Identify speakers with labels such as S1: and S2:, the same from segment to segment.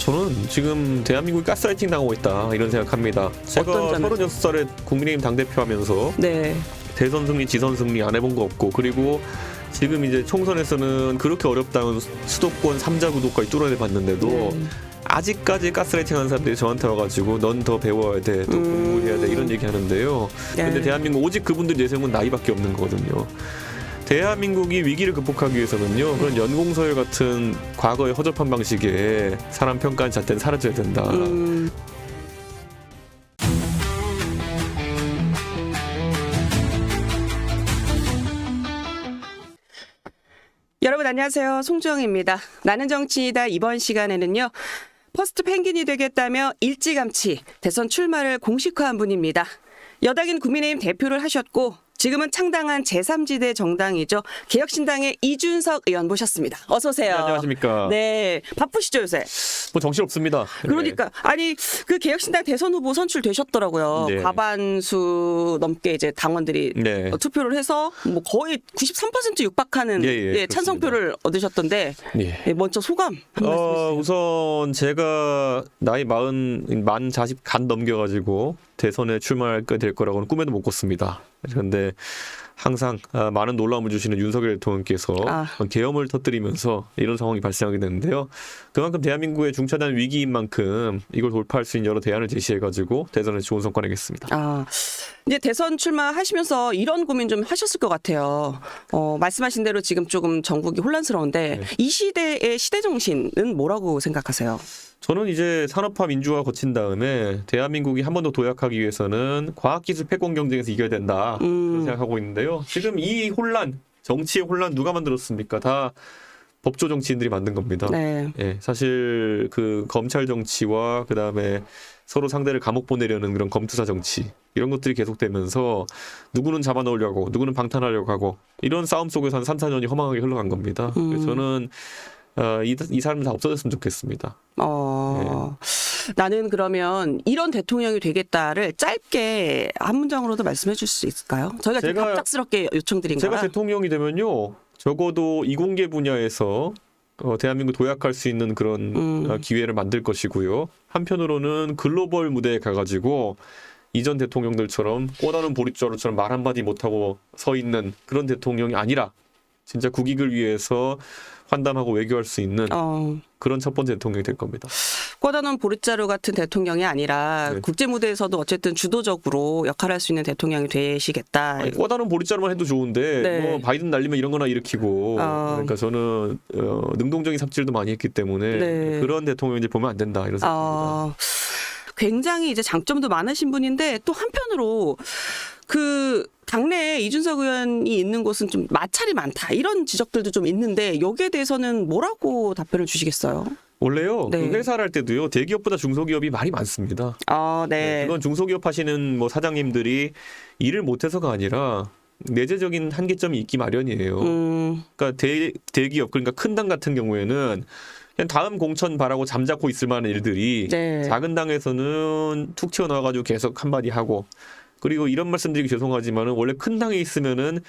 S1: 저는 지금 대한민국이 가스라이팅 당하고 있다 이런 생각합니다. 제가
S2: 어떤 점에서?
S1: 36살에 국민의힘 당대표 하면서
S2: 네.
S1: 대선 승리, 지선 승리 안 해본 거 없고, 그리고 지금 이제 총선에서는 그렇게 어렵다는 수도권 3자 구도까지 뚫어내 봤는데도 아직까지 가스라이팅 하는 사람들이 저한테 와가지고 넌 더 배워야 돼, 또 공부해야 돼 이런 얘기 하는데요. 근데
S2: 네.
S1: 대한민국 오직 그분들 내세우는 나이밖에 없는 거거든요. 대한민국이 위기를 극복하기 위해서는요, 그런 연공서열 같은 과거의 허접한 방식의 사람 평가하는 잣대는 사라져야 된다.
S2: 여러분 안녕하세요. 송주영입니다. 나는 정치이다. 이번 시간에는요. 퍼스트 펭귄이 되겠다며 일찌감치 대선 출마를 공식화한 분입니다. 여당인 국민의힘 대표를 하셨고 지금은 창당한 제3지대 정당이죠. 개혁신당의 이준석 의원 모셨습니다. 어서 오세요.
S1: 네, 안녕하십니까.
S2: 네, 바쁘시죠 요새?
S1: 뭐 정신없습니다.
S2: 그러니까 아니 그 개혁신당 대선 후보 선출되셨더라고요.
S1: 네.
S2: 과반수 넘게 이제 당원들이
S1: 네.
S2: 투표를 해서 뭐 거의 93% 육박하는
S1: 예,
S2: 찬성표를 얻으셨던데
S1: 예.
S2: 먼저 소감 한 말씀 해주세요.
S1: 우선 제가 나이 40 간 넘겨가지고 대선에 출마하게 될 거라고는 꿈에도 못 꿨습니다. 그런데 항상 많은 놀라움을 주시는 윤석열 대통령께서 계엄을 터뜨리면서 이런 상황이 발생하게 됐는데요. 그만큼 대한민국의 중차대한 위기인 만큼 이걸 돌파할 수 있는 여러 대안을 제시해가지고 대선에 좋은 성과 내겠습니다.
S2: 이제 대선 출마하시면서 이런 고민 좀 하셨을 것 같아요. 말씀하신 대로 지금 조금 전국이 혼란스러운데 이 시대의 시대 정신은 뭐라고 생각하세요?
S1: 저는 이제 산업화 민주화 거친 다음에 대한민국이 한 번 더 도약하기 위해서는 과학기술 패권 경쟁에서 이겨야 된다 그런 생각하고 있는데요. 지금 이 혼란, 정치의 혼란 누가 만들었습니까? 다 법조 정치인들이 만든 겁니다.
S2: 네.
S1: 예, 사실 그 검찰 정치와 그다음에 서로 상대를 감옥 보내려는 그런 검투사 정치 이런 것들이 계속되면서 누구는 잡아넣으려고 하고 누구는 방탄하려고 하고 이런 싸움 속에서 한 3, 4년이 허망하게 흘러간 겁니다. 그래서 저는 이 사람들 다 없어졌으면 좋겠습니다.
S2: 나는 그러면 이런 대통령이 되겠다를 짧게 한 문장으로도 말씀해 줄 수 있을까요? 저희가 지금 갑작스럽게 요청드린
S1: 제가
S2: 거라.
S1: 대통령이 되면요, 적어도 이공계 분야에서 대한민국 도약할 수 있는 그런 기회를 만들 것이고요. 한편으로는 글로벌 무대에 가가지고 이전 대통령들처럼 꼬다는 보릿자루처럼 말 한마디 못하고 서 있는 그런 대통령이 아니라 진짜 국익을 위해서 환담하고 외교할 수 있는 그런 첫 번째 대통령이 될 겁니다.
S2: 꽂아놓은 보릿자루 같은 대통령이 아니라 국제 무대에서도 어쨌든 주도적으로 역할을 할 수 있는 대통령이 되시겠다.
S1: 꼬다는 보릿자루만 해도 좋은데 뭐 바이든 날리면 이런 거나 일으키고 그러니까 저는 능동적인 삽질도 많이 했기 때문에 그런 대통령 이제 보면 안 된다 이런 생각입니다.
S2: 굉장히 이제 장점도 많으신 분인데 또 한편으로 그 당내에 이준석 의원이 있는 곳은 좀 마찰이 많다 이런 지적들도 좀 있는데 여기에 대해서는 뭐라고 답변을 주시겠어요?
S1: 원래요, 그 회사를 할 때도요, 대기업보다 중소기업이 말이 많습니다. 그건 중소기업 하시는 뭐 사장님들이 일을 못해서가 아니라 내재적인 한계점이 있기 마련이에요. 그러니까 대기업, 그러니까 큰 당 같은 경우에는 그냥 다음 공천 바라고 잠자코 있을 만한 일들이 작은 당에서는 툭 튀어나와가지고 계속 한마디 하고, 그리고 이런 말씀드리기 죄송하지만은 원래 큰 당에 있으면은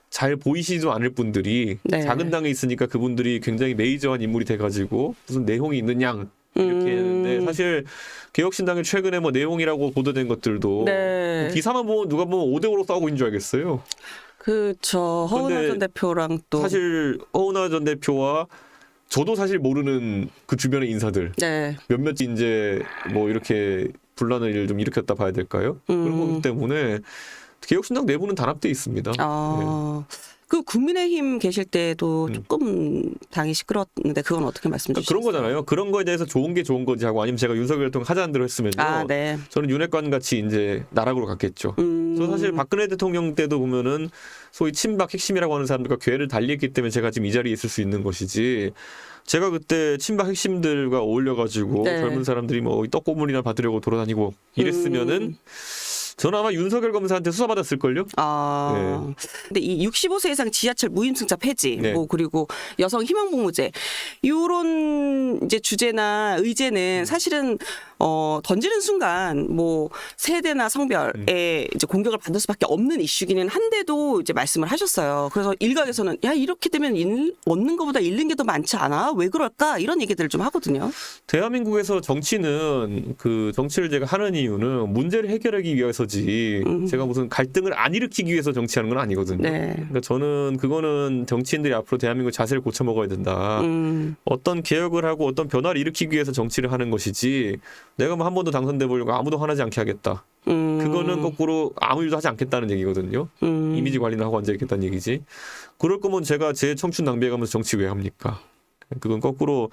S1: 잘 보이시지도 않을 분들이 작은 당에 있으니까 그분들이 굉장히 메이저한 인물이 돼가지고 무슨 내용이 있는 양 이렇게 했는데, 사실 개혁신당의 최근에 뭐 내용이라고 보도된 것들도 기사만 보면 누가 보면 5대5로 싸우고 있는 줄 알겠어요.
S2: 그렇죠. 허은하 전 대표랑 또
S1: 사실 허은하 전 대표와 저도 사실 모르는 그 주변의 인사들 몇몇 이제 뭐 이렇게 분란을 좀 일으켰다 봐야 될까요? 그런 거기 때문에 개혁신당 내부는 단합돼 있습니다.
S2: 그 국민의힘 계실 때도 조금 당이 시끄러웠는데 그건 어떻게 말씀 주시겠어요?
S1: 그런 거잖아요. 그런 거에 대해서 좋은 게 좋은 거지 하고, 아니면 제가 윤석열 대통령 하자는 대로 했으면요. 저는 윤핵관 같이 이제 나락으로 갔겠죠. 저 사실 박근혜 대통령 때도 보면은 소위 친박 핵심이라고 하는 사람들과 궤를 달리했기 때문에 제가 지금 이 자리에 있을 수 있는 것이지, 제가 그때 친박 핵심들과 어울려가지고 젊은 사람들이 뭐 떡고물이나 받으려고 돌아다니고 이랬으면은 저는 아마 윤석열 검사한테 수사받았을걸요?
S2: 근데 이 65세 이상 지하철 무임승차 폐지, 뭐 그리고 여성 희망복무제, 요런 이제 주제나 의제는 사실은 던지는 순간 뭐 세대나 성별에 이제 공격을 받을 수밖에 없는 이슈기는 한데도 이제 말씀을 하셨어요. 그래서 일각에서는 야 이렇게 되면 얻는 것보다 잃는 게 더 많지 않아? 왜 그럴까? 이런 얘기들을 좀 하거든요.
S1: 대한민국에서 정치는 그 정치를 제가 하는 이유는 문제를 해결하기 위해서지 제가 무슨 갈등을 안 일으키기 위해서 정치하는 건 아니거든요.
S2: 네.
S1: 그러니까 저는 그거는 정치인들이 앞으로 대한민국 자세를 고쳐 먹어야 된다. 어떤 개혁을 하고 어떤 변화를 일으키기 위해서 정치를 하는 것이지 내가 뭐 한 번도 당선돼 보려고 아무도 화나지 않게 하겠다. 그거는 거꾸로 아무 일도 하지 않겠다는 얘기거든요. 이미지 관리를 하고 앉아있겠다는 얘기지. 그럴 거면 제가 제 청춘 낭비해가면서 정치 왜 합니까? 그건 거꾸로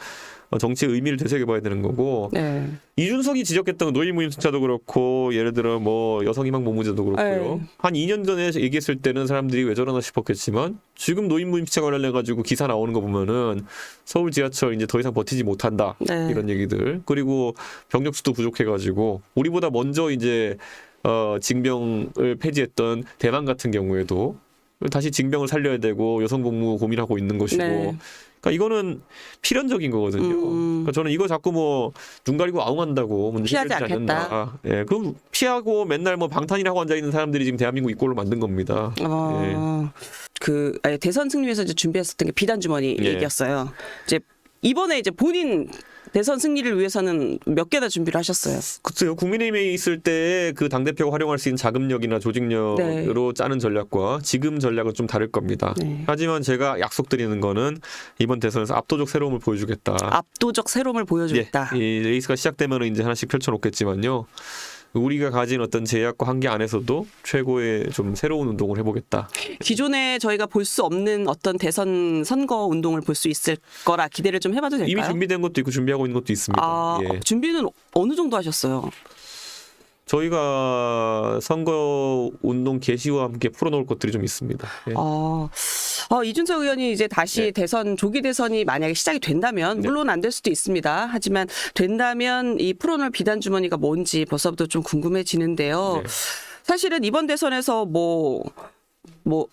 S1: 정치의 의미를 되새겨봐야 되는 거고.
S2: 네.
S1: 이준석이 지적했던 노인무임승차도 그렇고 예를 들어 뭐 여성희망 보호제도 그렇고요.
S2: 네.
S1: 한 2년 전에 얘기했을 때는 사람들이 왜 저러나 싶었겠지만 지금 노인무임승차 관련해가지고 기사 나오는 거 보면은 서울 지하철 이제 더 이상 버티지 못한다.
S2: 네.
S1: 이런 얘기들. 그리고 병력 수도 부족해가지고 우리보다 먼저 이제 징병을 폐지했던 대만 같은 경우에도 다시 징병을 살려야 되고 여성 복무 고민하고 있는 것이고.
S2: 네.
S1: 그러니까 이거는 필연적인 거거든요. 그러니까 저는 이거 자꾸 뭐 눈 가리고 아웅한다고 문제
S2: 피하지
S1: 해결되지
S2: 않겠다.
S1: 않는다. 예, 그럼 피하고 맨날 뭐 방탄이라고 앉아 있는 사람들이 지금 대한민국 이 꼴로 만든 겁니다.
S2: 대선 승리에서 이제 준비했었던 게 비단 주머니
S1: 예.
S2: 얘기였어요. 이제 이번에 이제 본인 대선 승리를 위해서는 몇 개나 준비를 하셨어요.
S1: 글쎄요. 국민의힘에 있을 때 그 당대표가 활용할 수 있는 자금력이나 조직력으로 짜는 전략과 지금 전략은 좀 다를 겁니다.
S2: 네.
S1: 하지만 제가 약속드리는 거는 이번 대선에서 압도적 새로움을 보여주겠다.
S2: 압도적 새로움을 보여주겠다.
S1: 예, 이 레이스가 시작되면 이제 하나씩 펼쳐놓겠지만요. 우리가 가진 어떤 제약과 한계 안에서도 최고의 좀 새로운 운동을 해보겠다.
S2: 기존에 저희가 볼 수 없는 어떤 대선 선거 운동을 볼 수 있을 거라 기대를 좀 해봐도 될까요?
S1: 이미 준비된 것도 있고 준비하고 있는 것도 있습니다. 예.
S2: 준비는 어느 정도 하셨어요?
S1: 저희가 선거 운동 개시와 함께 풀어놓을 것들이 좀 있습니다. 예.
S2: 이준석 의원이 이제 다시
S1: 네.
S2: 조기 대선이 만약에 시작이 된다면, 물론 안 될 수도 있습니다. 하지만 된다면 이 풀어놓을 비단 주머니가 뭔지 벌써부터 좀 궁금해지는데요.
S1: 네.
S2: 사실은 이번 대선에서 뭐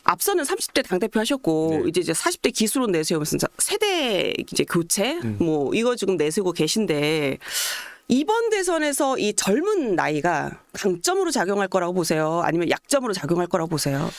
S2: 앞서는 30대 당대표 하셨고
S1: 네.
S2: 이제 40대 기수론 내세우면서 세대 이제 교체 뭐 이거 지금 내세우고 계신데 이번 대선에서 이 젊은 나이가 강점으로 작용할 거라고 보세요? 아니면 약점으로 작용할 거라고 보세요?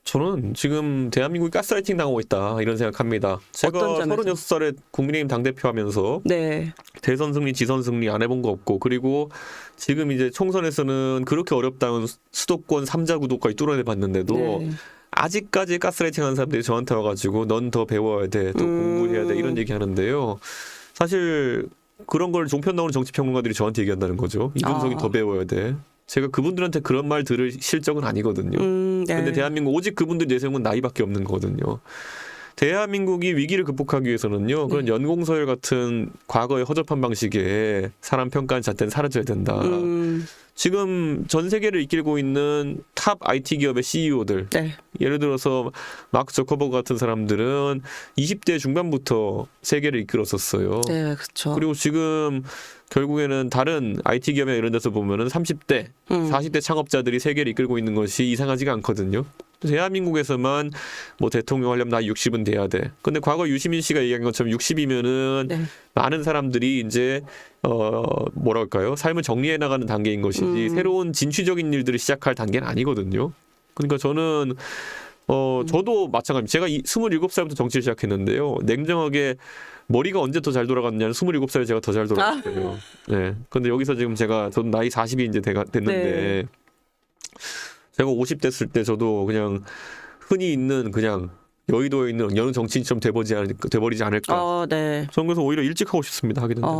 S1: 저는 지금 대한민국이 가스라이팅 당하고 있다 이런 생각합니다. 제가
S2: 어떤 점에서?
S1: 36살에 국민의힘 당대표 하면서
S2: 네.
S1: 대선 승리, 지선 승리 안 해본 거 없고 그리고 지금 이제 총선에서는 그렇게 어렵다는 수도권 3자 구도까지 뚫어내 봤는데도
S2: 네.
S1: 아직까지 가스라이팅 하는 사람들이 저한테 와가지고 넌 더 배워야 돼, 더 공부해야 돼 이런 얘기 하는데요. 사실 그런 걸 종편 나오는 정치평론가들이 저한테 얘기한다는 거죠. 이준석이 더 배워야 돼. 제가 그분들한테 그런 말 들을 실적은 아니거든요.
S2: 네.
S1: 근데 대한민국 오직 그분들 내세운 건 나이밖에 없는 거거든요. 대한민국이 위기를 극복하기 위해서는요. 그런 연공서열 같은 과거의 허접한 방식의 사람 평가하는 잣대는 사라져야 된다. 지금 전 세계를 이끌고 있는 탑 IT 기업의 CEO들
S2: 네.
S1: 예를 들어서 마크 저커버그 같은 사람들은 20대 중반부터 세계를 이끌었었어요.
S2: 네, 그렇죠.
S1: 그리고 지금 결국에는 다른 IT 기업이나 이런 데서 보면은 30대, 40대 창업자들이 세계를 이끌고 있는 것이 이상하지가 않거든요. 대한민국에서만 뭐 대통령 하려면 나이 60은 돼야 돼. 근데 과거 유시민 씨가 얘기한 것처럼 60이면은
S2: 네.
S1: 많은 사람들이 이제 뭐랄까요? 삶을 정리해 나가는 단계인 것이지 새로운 진취적인 일들을 시작할 단계는 아니거든요. 그러니까 저는 저도 마찬가지입니다. 제가 27살부터 정치를 시작했는데요. 냉정하게 머리가 언제 더 잘 돌아갔냐는 27살에 제가 더 잘 돌아갔어요. 네. 근데 여기서 지금 저도 나이 40이 이제 됐는데
S2: 네.
S1: 제가 50 됐을 때 저도 그냥 흔히 있는 그냥 여의도에 있는 여느 정치인처럼 돼버리지 않을까.
S2: 네.
S1: 저는 그래서 오히려 일찍 하고 싶습니다. 하게 된다면.